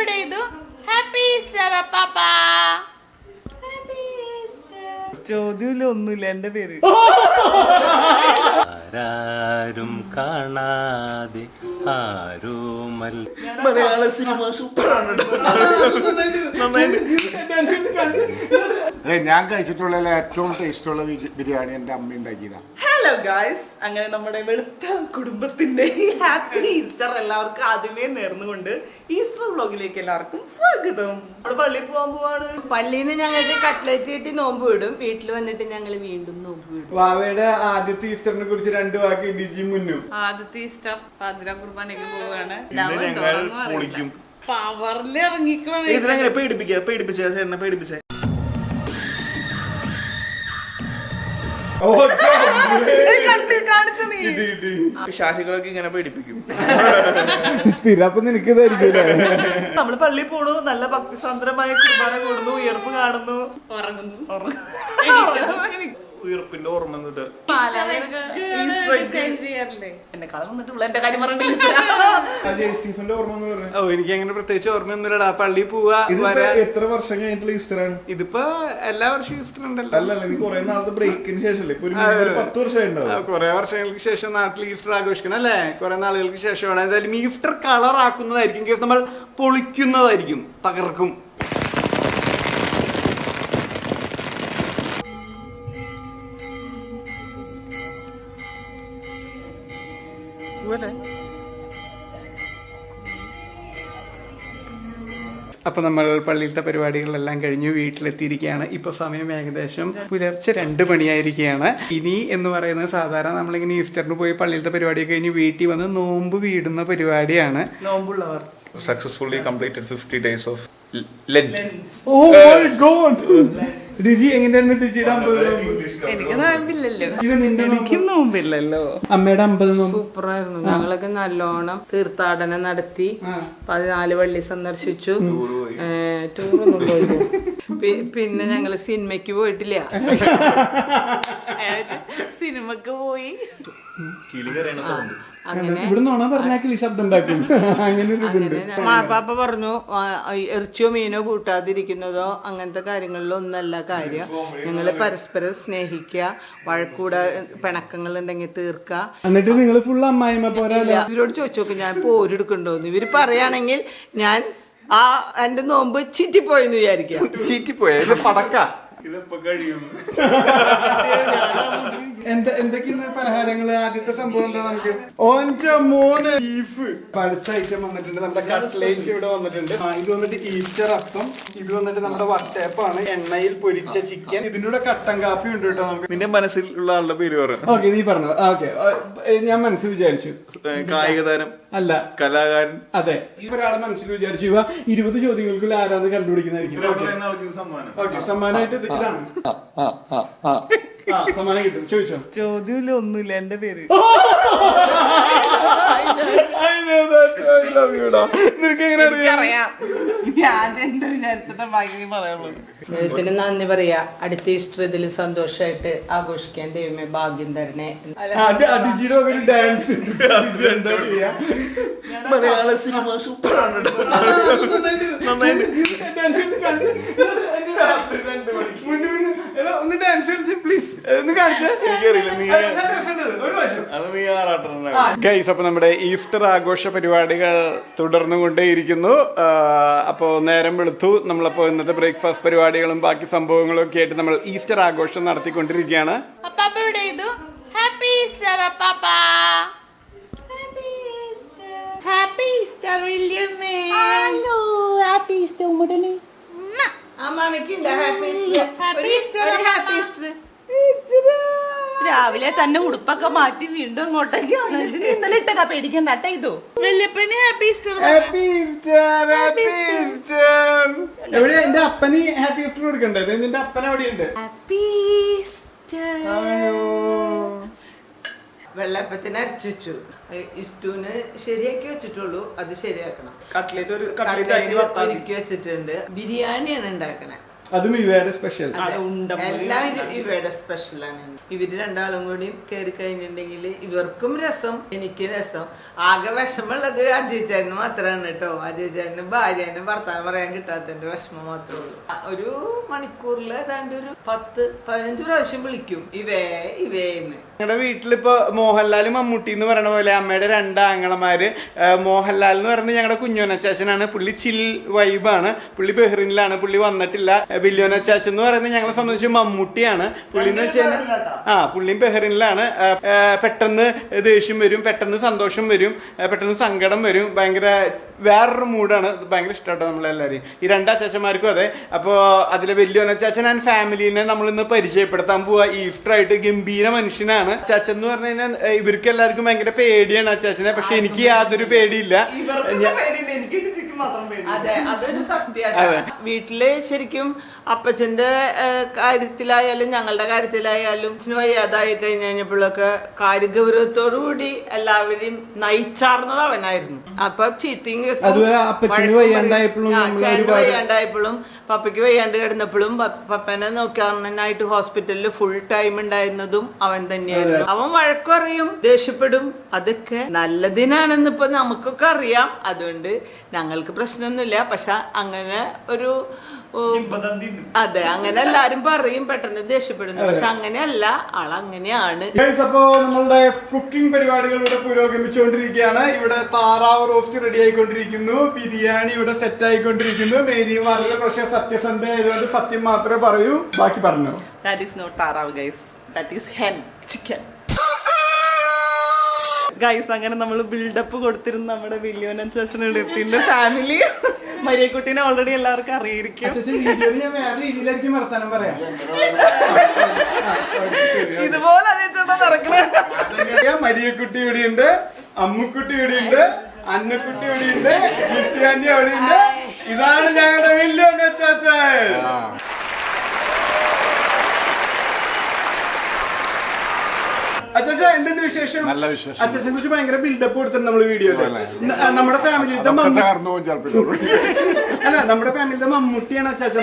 ഇവിടെ ഇതു happy Easter പാപ്പ. ചോദ്യമില്ല, ഒന്നുമില്ല, എന്റെ പേര്. ആരാരും കാണാതെ മലയാള സിനിമ സൂപ്പറാണ്. ഞാൻ കഴിച്ചിട്ടുള്ള ഏറ്റവും ടേസ്റ്റുള്ള ബിരിയാണി എന്റെ അമ്മ ഉണ്ടാക്കിയതാണ്. ഹലോ ഗായ്സ്, അങ്ങനെ നമ്മുടെ വെളുത്ത കുടുംബത്തിന്റെ ഹാപ്പി ഈസ്റ്റർ എല്ലാവർക്കും ആദ്യമേ നേർന്നുകൊണ്ട് ഈസ്റ്റർ വ്ലോഗിലേക്ക് എല്ലാവർക്കും സ്വാഗതം. നമ്മള് പള്ളിയിൽ പോകാൻ പോവാണ്. പള്ളിയിൽ നിന്ന് ഞങ്ങൾക്ക് കട്ട്ലറ്റ് കിട്ടി നോമ്പ് വിടും. വീട്ടിൽ വന്നിട്ട് ഞങ്ങൾ വീണ്ടും നോമ്പ് വിടും. വാവയുടെ ആദ്യത്തെ ഈസ്റ്ററിനെ കുറിച്ച് 2 വാക്ക് ഡിജി മുന്നു. ആദ്യത്തെ ഈസ്റ്റർ പാതിര കുർബാനയ്ക്ക് പോവാണ്. പൊളിക്കും. പവറിൽ ഇറങ്ങിക്കോണേ. ഇതിനെങ്ങനെ പേടിപ്പിച്ചേ ശാസികളൊക്കെ ഇങ്ങനെ പേടിപ്പിക്കും. സ്ഥിരം അപ്പൊ നിനക്ക് ഇതായിരിക്കും. നമ്മള് പള്ളിയിൽ പോണു, നല്ല ഭക്തിസാന്ദ്രമായ കുർബാന കൂടുന്നു, ഉയർപ്പ് കാണുന്നു, ഉറങ്ങുന്നു. ഉയർപ്പിന്റെ ഓർമ്മ എന്നെക്കാളും വന്നിട്ട് എന്റെ കാര്യം പറഞ്ഞിട്ട് ഓർമ്മ എന്ന് പറഞ്ഞു. ഓ, എനിക്ക് അങ്ങനെ പ്രത്യേകിച്ച് ഓർമ്മയൊന്നുമില്ലടാ. പള്ളി പോവാ. എത്ര വർഷം കഴിഞ്ഞിട്ടുള്ള ഈസ്റ്ററാണ് ഇതിപ്പോ എല്ലാ വർഷവും ഈസ്റ്റർ ഉണ്ടല്ലോ. അല്ലല്ല, നീ കുറെ നാളത്തെ ബ്രേക്കിന് ശേഷല്ലേ? ഇപ്പൊ 10 വർഷമായിട്ടുണ്ടാവും. കുറെ വർഷങ്ങൾക്ക് ശേഷം നാട്ടിൽ ഈസ്റ്റർ ആഘോഷിക്കണം അല്ലേ? കുറെ നാളുകൾക്ക് ശേഷമാണ്. എന്തായാലും ഈസ്റ്റർ കളർ ആക്കുന്നതായിരിക്കും, നമ്മൾ പൊളിക്കുന്നതായിരിക്കും, തകർക്കും. അപ്പൊ നമ്മൾ പള്ളിയിലത്തെ പരിപാടികളെല്ലാം കഴിഞ്ഞു വീട്ടിലെത്തിയിരിക്കുകയാണ്. ഇപ്പൊ സമയം ഏകദേശം പുലർച്ചെ 2 മണിയായിരിക്കുകയാണ്. ഇനി എന്ന് പറയുന്നത് സാധാരണ നമ്മളിങ്ങനെ ഈസ്റ്ററിന് പോയി പള്ളിയിലത്തെ പരിപാടി കഴിഞ്ഞ് വീട്ടിൽ വന്ന് നോമ്പ് വീടുന്ന പരിപാടിയാണ്. നോമ്പുള്ളവർ Successfully completed 50 days of Lent. Oh my God! രുചി എങ്ങനെയായിരുന്നു രുചിയുടെ 50 എനിക്ക് നോമ്പില്ലല്ലോ. എനിക്കും നോമ്പില്ലല്ലോ. അമ്മയുടെ 50 നോമ്പ് സൂപ്പറായിരുന്നു. ഞങ്ങളൊക്കെ നല്ലോണം തീർത്ഥാടനം നടത്തി 14 പള്ളി സന്ദർശിച്ചു. ടൂറൊന്നും പോയില്ല. പിന്നെ ഞങ്ങള് സിനിമയ്ക്ക് പോയിട്ടില്ല. സിനിമക്ക് പോയി. അങ്ങനെ ഇവിടെ നോണ പറഞ്ഞാൽ കിളി ശബ്ദം ഉണ്ടാക്കും. അങ്ങനെ ഒരു ഇതുണ്ട്. മാപ്പാപ്പ പറഞ്ഞു ഇറച്ചിയോ മീനോ കൂട്ടാതിരിക്കുന്നതോ അങ്ങനത്തെ കാര്യങ്ങളിലോ ഒന്നല്ല കാര്യം. ഞങ്ങള് പരസ്പരം സ്നേഹിക്കുക, വഴക്കൂട പിണക്കങ്ങൾ ഉണ്ടെങ്കിൽ തീർക്കുക. എന്നിട്ട് നിങ്ങൾ ഫുൾ അമ്മായിമ്മ പോരാല്ലേ? ഇവരോട് ചോദിച്ചു നോക്കും ഞാൻ പോരെടുക്കണ്ടോന്ന്. ഇവര് പറയുകയാണെങ്കിൽ ഞാൻ എന്റെ നോമ്പ് ചീറ്റിപ്പോയെന്ന് വിചാരിക്കാം. ചീറ്റിപ്പോയ പടക്ക ഇതിപ്പോ കഴിയും. എന്തൊക്കെയാണ് പലഹാരങ്ങള്? ആദ്യത്തെ സംഭവം എന്താ? നമുക്ക് ഓന്റെ മോന് ബീഫ് പഴുത്ത ഐറ്റം വന്നിട്ടുണ്ട്. നമ്മുടെ കട്ട്ലേറ്റ് ഇവിടെ വന്നിട്ടുണ്ട്. ഇത് വന്നിട്ട് ഈസ്റ്റർ അപ്പം. ഇത് വന്നിട്ട് നമ്മുടെ വട്ടയപ്പാണ്, എണ്ണയിൽ പൊരിച്ച ചിക്കൻ. ഇതിന്റെ കട്ടൻ കാപ്പി ഉണ്ട് കേട്ടോ. നമുക്ക് നിന്റെ മനസ്സിലുള്ള ആളുടെ പേര് പറയാം. ഓക്കെ, നീ പറഞ്ഞു. ഓക്കെ, ഞാൻ മനസ്സിൽ വിചാരിച്ചു. കായിക താരം അല്ല, കലാകാരൻ. അതെ, ഒരാളെ മനസ്സിൽ വിചാരിച്ചു. 20 ചോദ്യങ്ങൾക്ക് ആരാന്ന് കണ്ടുപിടിക്കുന്നതായിരിക്കും. ഓക്കെ, സമ്മാനമായിട്ട് ഇതാണ്. സമ്മാനം കിട്ടും. ചോദിച്ചോ. ചോദ്യമില്ല, ഒന്നുമില്ല, എന്റെ പേര്. നിനക്ക് എങ്ങനെ അറിയാം? ഞാൻ എന്താ വിചാരിച്ചിട്ട് ബാക്കി പറയുള്ളൂ. ദൈവത്തിന് നന്ദി പറയാ. അടുത്ത ഈസ്റ്റർ ഇതിൽ സന്തോഷമായിട്ട് ആഘോഷിക്കാൻ ദൈവമേ ഭാഗ്യം തരണേ. ഡാൻസ് മലയാള സിനിമ സൂപ്പറാണ്. ഒന്ന് ഡാൻസ് കളിച്ച് പ്ലീസ് ഒന്ന് കാണിച്ചേ. ഗൈസ്, അപ്പൊ നമ്മുടെ ഈസ്റ്റർ ആഘോഷ പരിപാടികൾ തുടർന്നുകൊണ്ടേയിരിക്കുന്നു. അപ്പോ നേരം വെളുത്തു. നമ്മളപ്പോ ഇന്നത്തെ ബ്രേക്ക്ഫാസ്റ്റ് പരിപാടികളും ബാക്കി സംഭവങ്ങളും ഒക്കെ ആയിട്ട് നമ്മൾ ഈസ്റ്റർ ആഘോഷം നടത്തിക്കൊണ്ടിരിക്കുകയാണ്. അപ്പാപ്പ ഇവിടെ ഇതു ഹാപ്പി ഈസ്റ്റർ പാപ്പ. ഹാപ്പി ഈസ്റ്റർ വില്യമ്മേ. ഹലോ, ഹാപ്പി ഈസ്റ്റർ മുടലി. രാവിലെ തന്നെ ഉടുപ്പൊക്കെ മാറ്റി വീണ്ടും അങ്ങോട്ടേക്ക് ഇന്നലെ ഇട്ടതാ, പേടിക്കണ്ട ഇതു. വല്യപ്പന് happy Easter. Happy Easter, happy Easter. എവിടെ എന്റെ അപ്പന് ഹാപ്പി ഈസ്റ്റർ കൊടുക്കണ്ടേ? നിന്റെ അപ്പൻ അവിടെയുണ്ട്. Happy Easter. വെള്ളപ്പത്തിന് അരച്ചു വെച്ചു. ഇഷ്ടൂന് ശരിയാക്കി വെച്ചിട്ടുള്ളൂ, അത് ശരിയാക്കണം. കട്ട്ലേറ്റ് ഒരുക്കി വെച്ചിട്ടുണ്ട്. ബിരിയാണിയാണ് ഉണ്ടാക്കണേ. അതും ഇവയുടെ സ്പെഷ്യൽ. എല്ലാം ഇവയുടെ സ്പെഷ്യലാണ്. ഇവര് രണ്ടാളും കൂടി കയറി കഴിഞ്ഞിട്ടുണ്ടെങ്കിൽ ഇവർക്കും രസം എനിക്കും രസം. ആകെ വിഷമുള്ളത് അജയ് ചേട്ടന് മാത്രമാണ് കേട്ടോ. അജയ് ചേട്ടന് ഭാര്യനും ഭർത്താനം പറയാൻ കിട്ടാത്തതിന്റെ വിഷമം മാത്രമേ ഉള്ളൂ. ഒരു മണിക്കൂറിൽ ഏതാണ്ട് ഒരു 10-15 പ്രാവശ്യം വിളിക്കും ഇവേന്ന്. ഞങ്ങളുടെ വീട്ടിലിപ്പോ മോഹൻലാൽ മമ്മൂട്ടി എന്ന് പറയുന്ന പോലെ അമ്മയുടെ 2 ആങ്ങളമാര്. മോഹൻലാൽ എന്ന് പറയുന്നത് ഞങ്ങളുടെ കുഞ്ഞോനച്ചാച്ചനാണ്. പുള്ളി ചിൽ വൈബാണ്. പുള്ളി ബഹ്റിനിലാണ്. പുള്ളി വന്നിട്ടില്ല. ബില്യോനച്ചാച്ചൻ എന്ന് പറയുന്നത് ഞങ്ങളെ സംബന്ധിച്ച് മമ്മൂട്ടിയാണ്. പുള്ളി എന്ന് വെച്ച് കഴിഞ്ഞാൽ പുള്ളിയും ബഹ്റിനിലാണ്. പെട്ടെന്ന് ദേഷ്യം വരും, പെട്ടെന്ന് സന്തോഷം വരും, പെട്ടെന്ന് സങ്കടം വരും. ഭയങ്കര വേറൊരു മൂഡാണ്. ഭയങ്കര ഇഷ്ടമാട്ടോ നമ്മളെല്ലാവരും. ഈ 2 അച്ചാച്ചന്മാർക്കും അതെ. അപ്പോ അതിലെ ബില്യോനച്ചാച്ചൻ ആൻഡ് ഫാമിലിനെ നമ്മൾ ഇന്ന് പരിചയപ്പെടുത്താൻ പോവാ. ഈസ്റ്റർ ആയിട്ട് ഗംഭീര മനുഷ്യനാണ് അച്ചാച്ചൻ എന്ന് പറഞ്ഞു കഴിഞ്ഞാൽ. ഇവർക്ക് എല്ലാവർക്കും ഭയങ്കര പേടിയാണ് അച്ചാച്ചനെ. പക്ഷെ എനിക്ക് യാതൊരു പേടിയില്ല. അതെ, അതൊരു സത്യമാണ്. വീട്ടില് ശരിക്കും അപ്പച്ചന്റെ കാര്യത്തിലായാലും ഞങ്ങളുടെ കാര്യത്തിലായാലും വയ്യാതായി കഴിഞ്ഞപ്പോഴൊക്കെ കാര്യഗൗരവത്തോടുകൂടി എല്ലാവരെയും നയിച്ചാർന്നത് അവനായിരുന്നു. അപ്പൊ ചീത്തയും വയ്യാണ്ടായപ്പോഴും പപ്പയ്ക്ക് വയ്യാണ്ട് കിടന്നപ്പോഴും പപ്പനെ നോക്കാനായിട്ട് ഹോസ്പിറ്റലിൽ ഫുൾ ടൈം ഉണ്ടായിരുന്നതും അവൻ തന്നെയായിരുന്നു. അവൻ വഴക്കറിയും, ദേഷ്യപ്പെടും. അതൊക്കെ നല്ലതിനാണെന്ന് ഇപ്പൊ നമുക്കൊക്കെ അറിയാം. അതുകൊണ്ട് ഞങ്ങൾക്ക് പ്രശ്നമൊന്നുമില്ല. പക്ഷെ അങ്ങനെ ഒരു അതെ, അങ്ങനെ എല്ലാരും പറയും പെട്ടെന്ന് ദേഷ്യപ്പെടുന്നു. പക്ഷെ അങ്ങനെയല്ല, ആളങ്ങനെയാണ്. അപ്പോ നമ്മളുടെ കുക്കിംഗ് പരിപാടികൾ ഇവിടെ പുരോഗമിച്ചുകൊണ്ടിരിക്കുകയാണ്. ഇവിടെ താറാവ് റോസ്റ്റ് റെഡി ആയിക്കൊണ്ടിരിക്കുന്നു. ബിരിയാണി ഇവിടെ സെറ്റ് ആയിക്കൊണ്ടിരിക്കുന്നു. മേരിമാരുടെ പക്ഷെ സത്യസന്ധ ആയതുകൊണ്ട് സത്യം മാത്രമേ പറയൂ. ബാക്കി പറഞ്ഞു. That is not താറാവ് guys, that is hen, chicken. Guys, അങ്ങനെ നമ്മൾ ബിൽഡപ്പ് കൊടുത്തിരുന്ന നമ്മുടെ ബില്യോനച്ചാച്ചന്റെ ഫാമിലി മരിയക്കുട്ടീനെ ഓൾറെഡി എല്ലാവർക്കും അറിയിരിക്കും. ഞാൻ വേറെ രീതിയിലായിരിക്കും വർത്താനം പറയാം. ഇതുപോലെ മരിയക്കുട്ടി ഇവിടെയുണ്ട്, അമ്മുക്കുട്ടി ഇവിടെയുണ്ട്, അന്നക്കുട്ടി ഇവിടെയുണ്ട്, ജിത്യാന്റി അവിടെയുണ്ട്. ഇതാണ് ഞങ്ങളുടെ ബില്യോനച്ചാച്ചൻ. അച്ചാ എന്തിന്റെ വിശേഷം? നല്ല വിശേഷം. അച്ഛനെ കുറിച്ച് ഭയങ്കര ബിൽഡപ്പ് കൊടുത്തിട്ടുണ്ട് നമ്മള് വീഡിയോയില്. നമ്മുടെ ഫാമിലിയിലത്തെ അല്ല, നമ്മുടെ ഫാമിലിയിലത്തെ മമ്മൂട്ടിയാണ് അച്ചാച്ചൻ.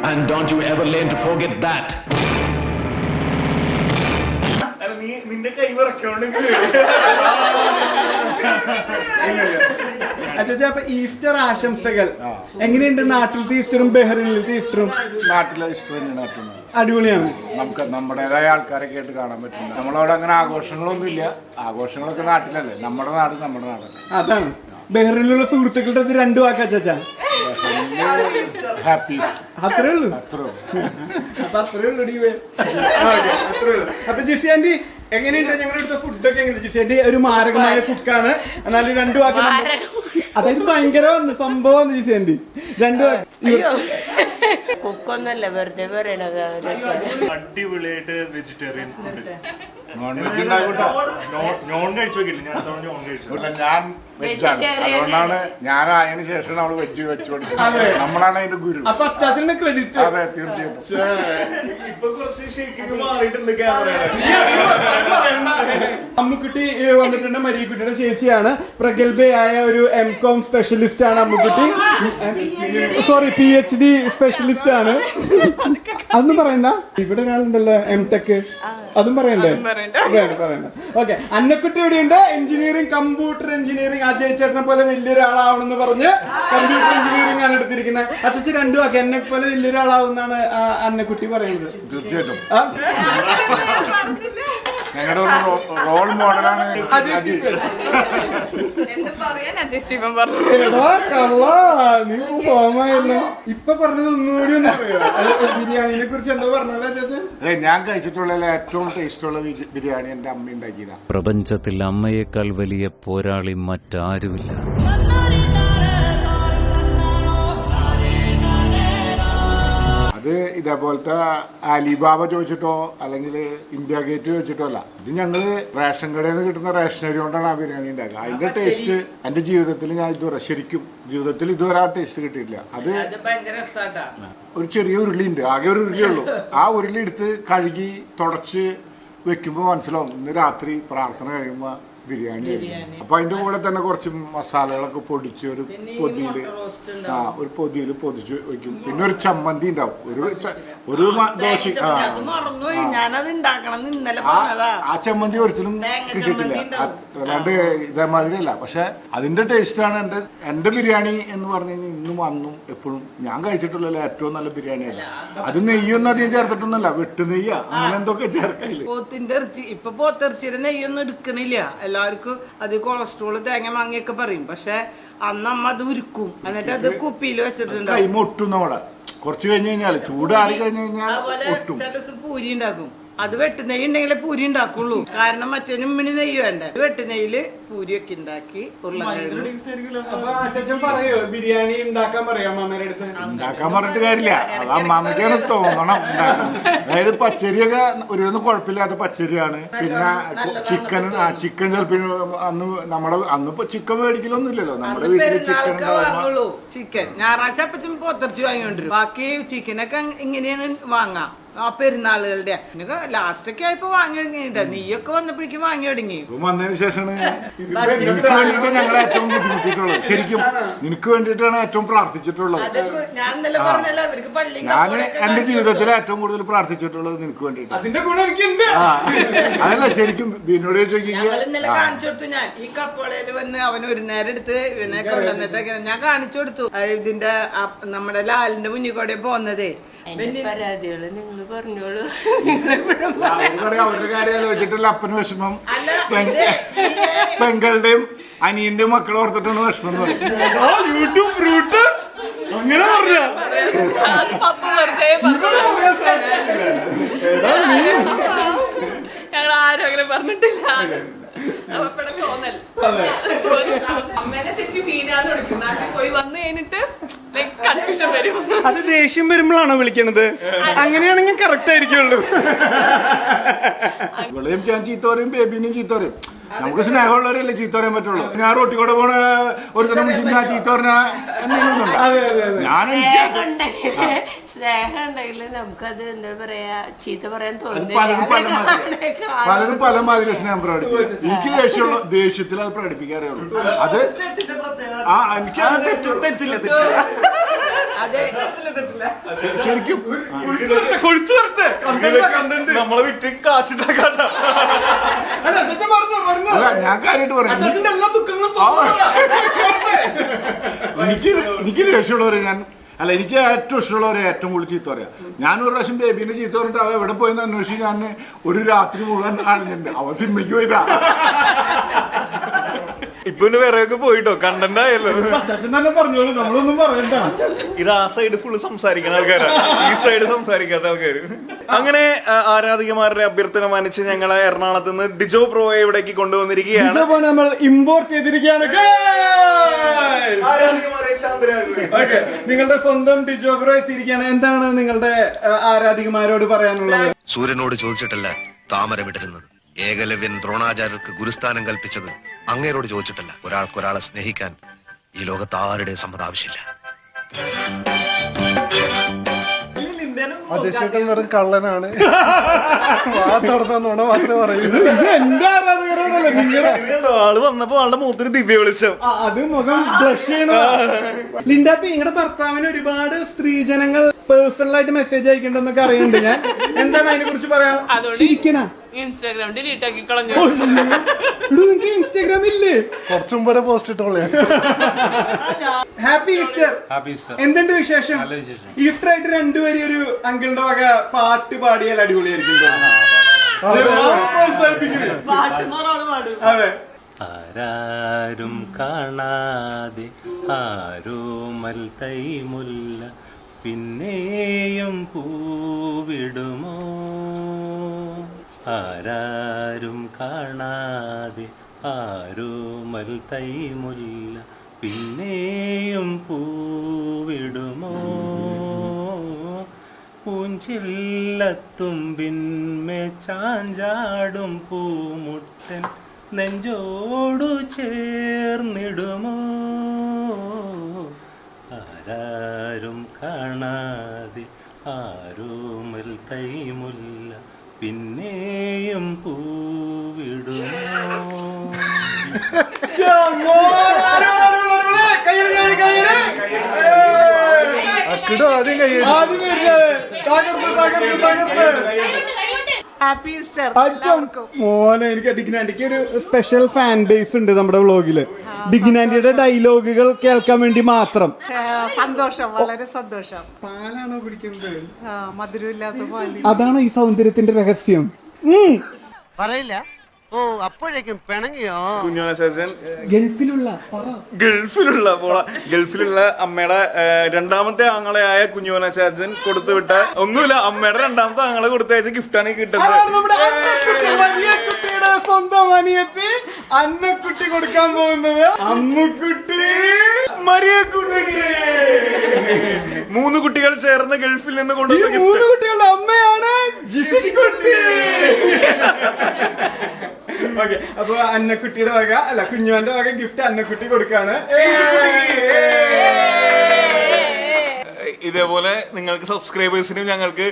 And don't you ever learn to forget that. നിന്റെ കൈ വിറക്കോണ്ടെങ്കിൽ അച്ഛാ, അപ്പൊ ഈസ്റ്റർ ആശംസകൾ. എങ്ങനെയുണ്ട് നാട്ടിലത്തെ ഈസ്റ്ററും ബഹ്റിനിലത്തെ ഈസ്റ്ററും? നാട്ടിലെ ഈസ്റ്റർ തന്നെയാണ് അടിപൊളിയാണ്. നമുക്ക് നമ്മുടേതായ ആൾക്കാരൊക്കെ ആയിട്ട് കാണാൻ പറ്റും. നമ്മളവിടെ അങ്ങനെ ആഘോഷങ്ങളൊന്നും ഇല്ല. ആഘോഷങ്ങളൊക്കെ നാട്ടിലല്ലേ. നമ്മുടെ നാട് നമ്മുടെ നാടല്ലേ. അതാണ്. ബഹ്റിനിലുള്ള സുഹൃത്തുക്കളുടെ 2 വാക്കാച്ചാ. ഹാപ്പി. അത്രേ ഉള്ളൂ. അപ്പൊ അത്രേ ഉള്ളൂ. അത്രേ ഉള്ളൂ. അപ്പൊ ജിസി ആന്റി എങ്ങനെയുണ്ട്? ഞങ്ങളുടെ അടുത്ത ഫുഡൊക്കെ എങ്ങനെയുണ്ട്? ജിസി ആന്റി ഒരു മാരകമായ കുക്കാണ്. എന്നാലും 2 വാക്ക്, അതായത് ഭയങ്കര സംഭവം ജിസി ആന്റി. 2 വാക്ക് കുക്കൊന്നല്ല, വെറുതെ പറയണത്. അടിപൊളിയായിട്ട് വെജിറ്റേറിയൻ ഫുഡ്. നോൺ വെജ് ഉണ്ടാകൂട്ടോ. നോൺ കഴിച്ചു നോക്കില്ല. ഞാൻ നോൺ കഴിച്ചു. ഞാൻ വെജാണ്. അതുകൊണ്ടാണ് ഞാൻ അതിന് ശേഷം നമ്മള് വെജ് വെച്ചുകൊടുക്കുന്നത്. നമ്മളാണ് അതിന്റെ ഗുരു. അപ്പൊ അച്ചാച്ചന്റെ ക്രെഡിറ്റ്. അതെ, തീർച്ചയായിട്ടും. ഇപ്പൊ കുറച്ച് ഷേക്കിങ് മാറിയിട്ടുണ്ട് ക്യാമറയുടെ. അമ്മുക്കുട്ടി വന്നിട്ടുണ്ട്. മരിയക്കുട്ടിയുടെ ചേച്ചിയാണ്. പ്രഗത്ഭയായ ഒരു M.Com സ്പെഷ്യലിസ്റ്റ് ആണ് അമ്മുക്കുട്ടി. സോറി, PhD സ്പെഷ്യലിസ്റ്റ് ആണ്. അതൊന്നും പറയണ്ട. ഇവിടെ ഒരാളുണ്ടല്ലോ M.Tech, അതും പറയണ്ടേ? പറയണ്ട. ഓക്കെ. അന്നക്കുട്ടി ഇവിടെയുണ്ട്. Engineering, computer engineering. അജയ് ചേട്ടനെ പോലെ വലിയൊരാളാവണമെന്ന് പറഞ്ഞ് കമ്പ്യൂട്ടർ എഞ്ചിനീയറിംഗ് ആണ് എടുത്തിരിക്കുന്നത്. അച്ഛൻ 2 വാക്ക്. എന്നെ പോലെ വലിയൊരാളാവുന്നാണ് അന്നക്കുട്ടി പറയുന്നത്. തീർച്ചയായിട്ടും ഞങ്ങളുടെ ഒരു റോൾ മോഡലാണ് ഇപ്പൊ പറഞ്ഞത് ഒന്നുകൂടി ഒന്ന് പറയാ. ബിരിയാണിനെ കുറിച്ച് എന്തോ പറഞ്ഞല്ലോ ചേച്ചൻ? ഞാൻ കഴിച്ചിട്ടുള്ള ഏറ്റവും ടേസ്റ്റുള്ള ബിരിയാണി എന്റെ അമ്മ ഉണ്ടാക്കിയതാണ്. പ്രപഞ്ചത്തിൽ അമ്മയേക്കാൾ വലിയ പോരാളി മറ്റാരുമില്ല. അത് ഇതേപോലത്തെ അലിബാബ ചോദിച്ചിട്ടോ അല്ലെങ്കിൽ ഇന്ത്യ ഗേറ്റ് ചോദിച്ചിട്ടോ അല്ല. ഇത് ഞങ്ങള് റേഷൻ കടയിൽ നിന്ന് കിട്ടുന്ന റേഷനരി കൊണ്ടാണ് ആ ബിരിയാണി ഉണ്ടാക്കുക. അതിന്റെ ടേസ്റ്റ് എന്റെ ജീവിതത്തിൽ ഞാൻ ഇതുവരെ ജീവിതത്തിൽ ഇതുവരെ ആ ടേസ്റ്റ് കിട്ടിയിട്ടില്ല. അത് ഒരു ചെറിയ ഉരുളി ഉണ്ട്, ആകെ ഒരു ഉരുളിയുള്ളൂ. ആ ഉരുളി എടുത്ത് കഴുകി തുടച്ച് വെക്കുമ്പോ മനസ്സിലാവും ഇന്ന് രാത്രി പ്രാർത്ഥന കഴിയുമ്പോ ബിരിയാണി ആയിരിക്കും. അപ്പൊ അതിന്റെ കൂടെ തന്നെ കുറച്ച് മസാലകളൊക്കെ പൊടിച്ച് ഒരു പൊതിയില് ഒരു പൊതിയിൽ പൊതിച്ച് വെക്കും. പിന്നെ ഒരു ചമ്മന്തി ഉണ്ടാവും, ഒരു ദോശ. ആ ചമ്മന്തി ഒരിക്കലും കിട്ടിയിട്ടില്ല, അല്ലാണ്ട് ഇതേമാതിരി അല്ല. പക്ഷെ അതിന്റെ ടേസ്റ്റാണ് എന്റെ ബിരിയാണി എന്ന് പറഞ്ഞു കഴിഞ്ഞാൽ ഇന്നും അന്നും എപ്പോഴും ഞാൻ കഴിച്ചിട്ടുള്ള ഏറ്റവും നല്ല ബിരിയാണിയല്ല. അത് നെയ്യൊന്നും അധികം ചേർത്തിട്ടൊന്നുമല്ല, വെട്ടുനെയ്യ അങ്ങനെ എന്തൊക്കെ ചേർക്കില്ല. പോത്തിന്റെ ഇറച്ചി ഇപ്പൊ പോത്തിറച്ചിയുടെ നെയ്യൊന്നും എടുക്കണില്ല. എല്ലാവർക്കും അത് കൊളസ്ട്രോള് തേങ്ങ മാങ്ങിയൊക്കെ പറയും. പക്ഷെ അന്ന് അമ്മ അത് ഉരുക്കും, എന്നിട്ട് അത് കുപ്പിയിൽ വെച്ചിട്ടുണ്ട്. കൈമ ഒട്ടും നമ്മുടെ കുറച്ച് കഴിഞ്ഞ് കഴിഞ്ഞാൽ ചൂടാറി കഴിഞ്ഞ് കഴിഞ്ഞാൽ ഒട്ടും. ചില ദിവസം പൂരി ഉണ്ടാക്കും, അത് വെട്ടുനെയ്യ് ഉണ്ടെങ്കിലേ പൂരി ഉണ്ടാക്കുള്ളൂ. കാരണം മറ്റേ ഉമ്മിണി നെയ്യ് വേണ്ട. വെട്ടുനെയ്യില് പൂരിയൊക്കെ ഉണ്ടാക്കി അപ്പൊ അച്ഛൻ പറയോ ബിരിയാണി ഉണ്ടാക്കാൻ പറയാം അമ്മേടെ അടുത്ത്? ഉണ്ടാക്കാൻ പറഞ്ഞിട്ട് കാര്യമില്ല, അത് അമ്മാമ്മയ്ക്കാണ് തോന്നണം ഉണ്ടാക്കണം. അതായത് പച്ചരിയൊക്കെ ഒരു കുഴപ്പമില്ലാത്ത പച്ചരിയാണ്. പിന്നെ ചിക്കൻ ചിലപ്പോൾ അന്ന് ചിക്കൻ മേടിക്കലൊന്നും ഇല്ലല്ലോ, നമ്മുടെ വീട്ടിൽ ചിക്കൻ വാങ്ങുള്ളൂ. ചിക്കൻ ഞായറാഴ്ച അപ്പച്ചൻ പോത്തിറച്ചി വാങ്ങിക്കൊണ്ടിരും, ബാക്കി ചിക്കനൊക്കെ ഇങ്ങനെയാണ് വാങ്ങാം ആ പെരുന്നാളുകളുടെ. ലാസ്റ്റ് ഒക്കെ ആയപ്പോ വാങ്ങി തുടങ്ങിയിട്ട, നീയൊക്കെ വന്നപ്പോഴേക്കും വാങ്ങി തുടങ്ങി. വന്നതിന് ശേഷമാണ് നിനക്ക് വേണ്ടിയിട്ട് ഞങ്ങൾ ഏറ്റവും ബുദ്ധിമുട്ടിയിട്ടുള്ളത്. ശരിക്കും നിനക്ക് വേണ്ടിയിട്ടാണ് ഏറ്റവും പ്രാർത്ഥിച്ചിട്ടുള്ളത്. ഞാൻ അവർക്ക് പള്ളി ഞാൻ എന്റെ ജീവിതത്തിൽ ഏറ്റവും കൂടുതൽ പ്രാർത്ഥിച്ചിട്ടുള്ളത് നിനക്ക് വേണ്ടിയിട്ട്. അതിന്റെ ഗുണം എനിക്കുണ്ട്. അതല്ല ശരിക്കും ബീനോട് ഇന്നലെ കാണിച്ചു കൊടുത്തു. ഞാൻ ഈ കപ്പോളയിൽ വന്ന് അവൻ ഒരു നേരം എടുത്ത് ഇവനെ കൊണ്ടുവന്നിട്ടൊക്കെ ഞാൻ കാണിച്ചു കൊടുത്തു. ഇതിന്റെ നമ്മുടെ ലാലിന്റെ മുന്നിൽ കൂടെ പോന്നതേ. പരാതികള് നിങ്ങൾ പറഞ്ഞോളൂ. അവരുടെ കാര്യം ആലോചിച്ചിട്ടുള്ള അപ്പന് വിഷമം പെങ്ങളുടെയും അനിയന്റെയും മക്കളെ ഓർത്തിട്ടാണ് വിഷമം എന്ന് പറയും. യൂട്യൂബ് റൂട്ട് അങ്ങനെ പറഞ്ഞ ഞങ്ങൾ ആരും അങ്ങനെ പറഞ്ഞിട്ടില്ല. അമ്മേനെ തെറ്റി വീണാന്ന് വിളിക്കും. നാട്ടിൽ പോയി വന്നു കഴിഞ്ഞിട്ട് കൺഫ്യൂഷൻ വരും. അത് ദേഷ്യം വരുമ്പോഴാണോ വിളിക്കണത്? അങ്ങനെയാണെങ്കിൽ കറക്റ്റ് ആയിരിക്കുള്ളൂ. ഇവളെയും ഞാൻ ചീത്ത പറയും, ബേബിനെയും ചീത്ത പറയും. നമുക്ക് സ്നേഹമുള്ളവരല്ലേ ചീത്ത പറയാൻ പറ്റുള്ളൂ. ഞാൻ റോട്ടി കൂടെ പോണ ഒരുത്തരം ഞാൻ ചീത്ത പറഞ്ഞാൽ സ്നേഹം ഉണ്ടെങ്കിൽ നമുക്കത് എന്താ പറയാ ചീത്ത പറയാൻ പലരും പല മാതിരി സ്നേഹം പ്രകടിപ്പിക്കും. എനിക്ക് ദേഷ്യത്തിൽ അത് പ്രകടിപ്പിക്കാറേ ഉള്ളൂ. അത് എനിക്ക് തെറ്റില്ല ശരിക്കും നമ്മളെ വിറ്റ് കാശുണ്ടാക്കാട്ട. അല്ല ഞാൻ കാര്യമായിട്ട് പറയാം, എനിക്ക് ദേഷ്യമുള്ളവരെ എനിക്ക് ഏറ്റവും ഇഷ്ടമുള്ളവരെ ഏറ്റവും കൂടുതൽ ചീത്ത പറയാം. ഞാൻ ഒരു പ്രാവശ്യം ബേബീനെ ചീത്ത പറഞ്ഞിട്ട് അവ എവിടെ പോയെന്ന് അന്വേഷിച്ച് ഞാൻ ഒരു രാത്രി മുഴുവൻ ആളുണ്ട്. അവ സിനിമയ്ക്ക് പോയതാ. ഇപ്പൊ വേറെയൊക്കെ പോയിട്ടോ, കണ്ടന്റ് ആയല്ലോ. അച്ഛൻ തന്നെ പറഞ്ഞോളൂ, നമ്മളൊന്നും പറയണ്ട. ഇത് ആ സൈഡ് ഫുള്ള് സംസാരിക്കുന്ന ആൾക്കാരാണ്, ഈ സൈഡ് സംസാരിക്കാത്ത ആൾക്കാര്. അങ്ങനെ ആരാധികമാരുടെ അഭ്യർത്ഥന മാനിച്ച് ഞങ്ങളെ എറണാകുളത്ത് നിന്ന് ഡിജോ പ്രോയെ ഇവിടേക്ക് കൊണ്ടുവന്നിരിക്കുകയാണ്. നമ്മൾ ഇമ്പോർട്ട് ചെയ്തിരിക്കുകയാണ്. നിങ്ങളുടെ സ്വന്തം ഡിജോ ബ്രോ എത്തിയിരിക്കുകയാണ്. എന്താണ് നിങ്ങളുടെ ആരാധികമാരോട് പറയാനുള്ളത്? സൂര്യനോട് ചോദിച്ചിട്ടല്ല താമര വിടരുന്നത്. ഏകലവ്യൻ ദ്രോണാചാര്യർക്ക് ഗുരുസ്ഥാനം കൽപ്പിച്ചത് അങ്ങേരോട് ചോദിച്ചിട്ടല്ല. ഒരാൾക്കൊരാളെ സ്നേഹിക്കാൻ ഈ ലോകത്ത് ആരുടെയും സമ്മതം ആവശ്യമില്ല. അജയ്ച്ചേട്ടൻ വെറും കള്ളനാണ്, തുറന്നോണ മാത്രമേ പറയൂ. എന്റെ ആരാധകരോടല്ല, നിങ്ങളുടെ ആള് വന്നപ്പോ ആളുടെ മുഖത്തിന് ദിവ്യ വെളിച്ചം. അത് മുഖം ബ്ലഷ് ചെയ്യണോ? ലിൻഡാപ്പി, നിങ്ങളുടെ ഭർത്താവിന് ഒരുപാട് സ്ത്രീജനങ്ങൾ പേഴ്സണൽ ആയിട്ട് മെസ്സേജ് അയക്കണ്ടെന്നൊക്കെ അറിയുന്നുണ്ട്. ഞാൻ എന്താണ് അതിനെ കുറിച്ച് പറയാൻ? ഇൻസ്റ്റാഗ്രാം ഡിലീറ്റ് ആക്കി കളഞ്ഞു. നിങ്ങക്ക് ഇൻസ്റ്റാഗ്രാം ഇല്ലേ? കുറച്ചും മുമ്പേ പോസ്റ്റ് ഇട്ടോളേ. Happy Easter. എന്തുണ്ട് വിശേഷം? ഈസ്റ്റർ ആയിട്ട് രണ്ടുപേരും ഒരു അങ്കിളിന്റെ വക പാട്ട് പാടിയാൽ അടിപൊളിയായിരിക്കും. അതെ. ആരാരും കാണാതെ ആരോമൽ തൈമുല്ല പിന്നെയും പൂവിടുമോ. ആരാരും കാണാതെ ആരോമൽ തൈമുല്ല പിന്നെയും പൂവിടുമോ. പൂഞ്ചില്ലത്തുമ്പിന്മേ ചാഞ്ചാടും പൂമുട്ടൻ നെഞ്ചോടു ചേർന്നിടുമോ. ആരാരും കാണാതെ ആരോമൽ തൈമുല്ല പിന്നെയും പൂവിടുമോ. ഹാപ്പി ഈസ്റ്റർ മോനെ എനിക്ക് ഡിഗ്നാൻഡിക്ക് ഒരു സ്പെഷ്യൽ ഫാൻ ബേസ് ഉണ്ട് നമ്മുടെ വ്ളോഗില്. ഡിഗ്നാൻഡിയുടെ ഡയലോഗുകൾ കേൾക്കാൻ വേണ്ടി മാത്രം. സന്തോഷം, വളരെ സന്തോഷം. പാലാണോ കുടിക്കുന്നത്? മധുരമില്ലാത്ത പാല്. അതാണ് ഈ സൗന്ദര്യത്തിന്റെ രഹസ്യം. പറയില്ല. ഓ അപ്പോഴേക്കും പിണങ്ങിയോ? കുഞ്ഞോനാശാൻ ഗൾഫിലുള്ള അമ്മയുടെ രണ്ടാമത്തെ ആങ്ങളെയായ കുഞ്ഞോനാശാൻ കൊടുത്തുവിട്ട ഒന്നുമില്ല, അമ്മയുടെ രണ്ടാമത്തെ ആങ്ങളെ കൊടുത്തയച്ച ഗിഫ്റ്റാണ് കിട്ടുന്നത്. കുട്ടിയുടെ സ്വന്തം അനിയത്തി അന്നക്കുട്ടി കൊടുക്കാൻ പോകുന്നത് അമ്മുക്കുട്ടി മരിയക്കുട്ടി. 3 കുട്ടികൾ ചേർന്ന് ഗൾഫിൽ നിന്ന് കൊണ്ടുവന്ന 3 കുട്ടികളുടെ അമ്മയാണ് ജിസിക്കുട്ടി. ഓക്കെ, അപ്പൊ അന്നക്കുട്ടിയുടെ വക അല്ല കുഞ്ഞുവാന്റെ വക ഗിഫ്റ്റ് അന്നക്കുട്ടി കൊടുക്കാണ്. ഇതേപോലെ നിങ്ങൾക്ക് സബ്സ്ക്രൈബേഴ്സിനും ഞങ്ങൾക്ക്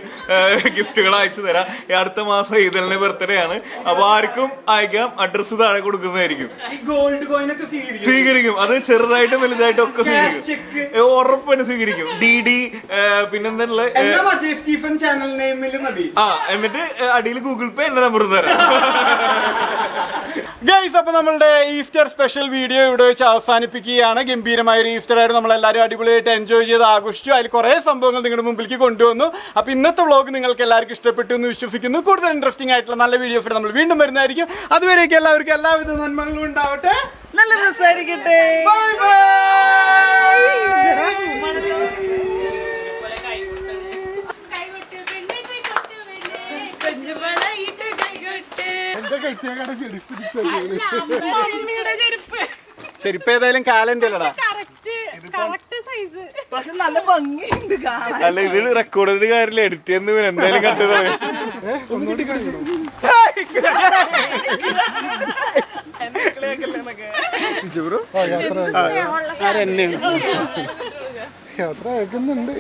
ഗിഫ്റ്റുകൾ അയച്ചു തരാം. ഈ അടുത്ത മാസം ഈദലിന്റെ ബർത്ത്ഡേ ആണ്. അപ്പൊ ആർക്കും അയക്കാം. അഡ്രസ് താഴെ കൊടുക്കുന്നതായിരിക്കും. ഗോൾഡ് കോയിൻ ഒക്കെ സ്വീകരിക്കും. അത് ചെറുതായിട്ടും വലുതായിട്ടും ഒക്കെ സ്വീകരിക്കും. ഉറപ്പായിട്ട് സ്വീകരിക്കും. DD പിന്നെന്താ സ്റ്റീഫൻ ചാനൽ നെയിമിൽ മതി. എന്നിട്ട് അടിയിൽ ഗൂഗിൾ പേ എന്റെ നമ്പർ തരാം. ഗൈസ്, അപ്പൊ നമ്മളുടെ ഈസ്റ്റർ സ്പെഷ്യൽ വീഡിയോ ഇവിടെ വെച്ച് അവസാനിപ്പിക്കുകയാണ്. ഗംഭീരമായ ഒരു ഈസ്റ്റർ ആയിട്ട് നമ്മളെല്ലാവരും അടിപൊളിയായിട്ട് എൻജോയ് ചെയ്ത് ആഘോഷിച്ചു. അതിൽ കുറെ സംഭവങ്ങൾ നിങ്ങളുടെ മുമ്പിലേക്ക് കൊണ്ടുവന്നു. അപ്പൊ ഇന്നത്തെ വ്ളോഗ് നിങ്ങൾക്ക് എല്ലാവർക്കും ഇഷ്ടപ്പെട്ടു എന്ന് വിശ്വസിക്കുന്നു. കൂടുതൽ ഇൻട്രസ്റ്റിംഗ് ആയിട്ടുള്ള നല്ല വീഡിയോസ് നമ്മൾ വീണ്ടും വരുന്നതായിരിക്കും. അതുവരേക്കും എല്ലാവർക്കും എല്ലാവിധ നന്മകളും ഉണ്ടാവട്ടെ. നല്ല രസമായിരിക്കട്ടെ. Bye bye. ചെരുപ്പ് ഏതായാലും കാലന്റെ അല്ലടാ. പക്ഷെ നല്ല ഭംഗിയുണ്ട് കാണാൻ. അല്ല, ഇത് റെക്കോർഡ് ചെയ്ത കാര്യമില്ല, എഡിറ്റ് ചെയ്യുന്ന എന്തായാലും കണ്ടത്. യാത്ര അയക്കുന്നുണ്ട്.